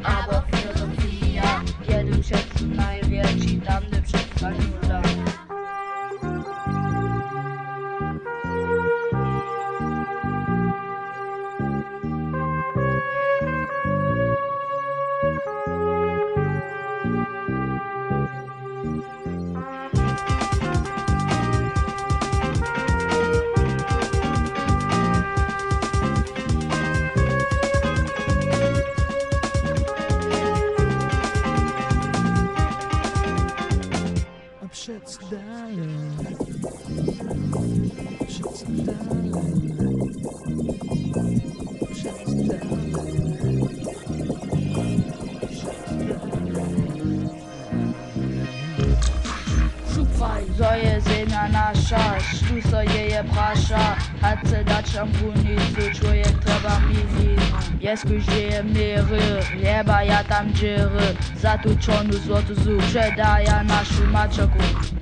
Aber filozofia, jednym sercu najwięksi, tamny przed kanula. Przed dalej, przed dalej, przed dalej. Szukaj, to je zemlja naša, tu so je praša, had se dačam punicu, čovjek treba milinu. Jesku žije miry, jeba ja tam džiry, zatučonu złotu zu, przedaja našu mačaku.